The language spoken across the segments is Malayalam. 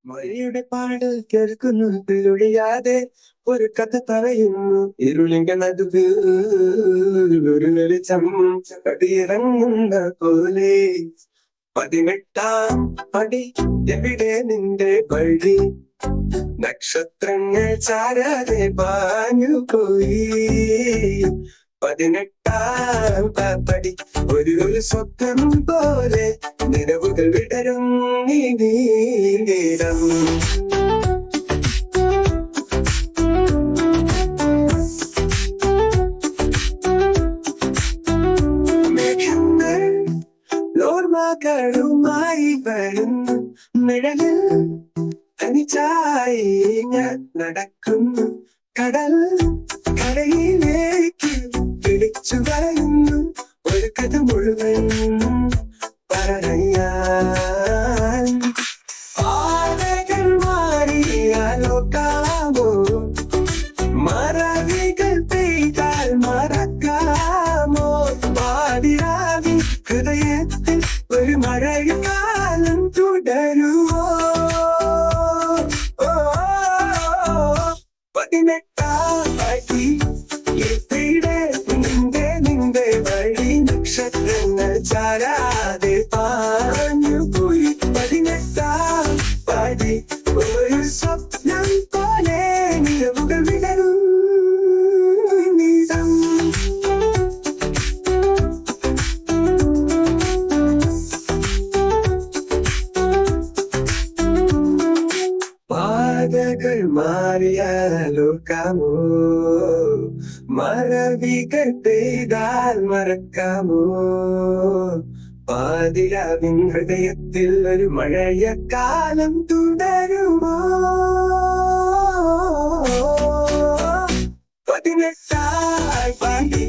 മഴയുടെ പാടൽ കേൾക്കുന്നു ഒഴിയാതെ ഒരു കഥ പറയുന്നു ഇരുളിന്റെ നടുവിൽ ഒരു വെളിച്ചം കടിയിറങ്ങുന്ന പോലെ 18-ാം പടി എവിടെ നിന്റെ വഴി നക്ഷത്രങ്ങൾ ചാരാതെ പാഞ്ഞു പോയി 18-ാം പടി ഒരു സ്വപ്നം പോലെ നിലവുകൾ വിടരും നീ നീരം മേഘങ്ങൾ ഓർമ്മകളുമായി വരുന്നു നിഴലിൽ തനിച്ചായി ഞാൻ നടക്കുന്നു കടൽ കരയിലേക്ക് വിളിച്ചു പറയുന്നു ഒരു കഥ മുഴുവൻ പറയാൻ പാതകൾ മാറിയാലോക്കാമോ മറവികൾ പെയ്താൽ മറക്കാമോ പാതിരാവി ഹൃദയത്തിൽ ഒരു മഴക്കാലം തുടരുമോ 18-ാം പടി എവിടെ നിന്റെ വഴി നക്ഷത്രങ്ങൾ ചാരാതെ പാഞ്ഞു പോയി 18-ാം പടി ഒരു സ്വപ്നം പോലെ നിലവുകൾ വിടരും നീതം പാതകൾ മാറിയാലോക്കാമോ മറവികൾ പെയ്താൽ മറക്കാമോ പാതിരാവിൻ ഹൃദയത്തിൽ ഒരു മഴയക്കാലം തുടരുമോ 18-ാം പടി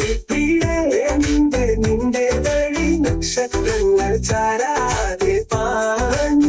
എവിടെ നിന്റെ വഴി നക്ഷത്രങ്ങൾ ചാരാതെ പാഞ്ഞു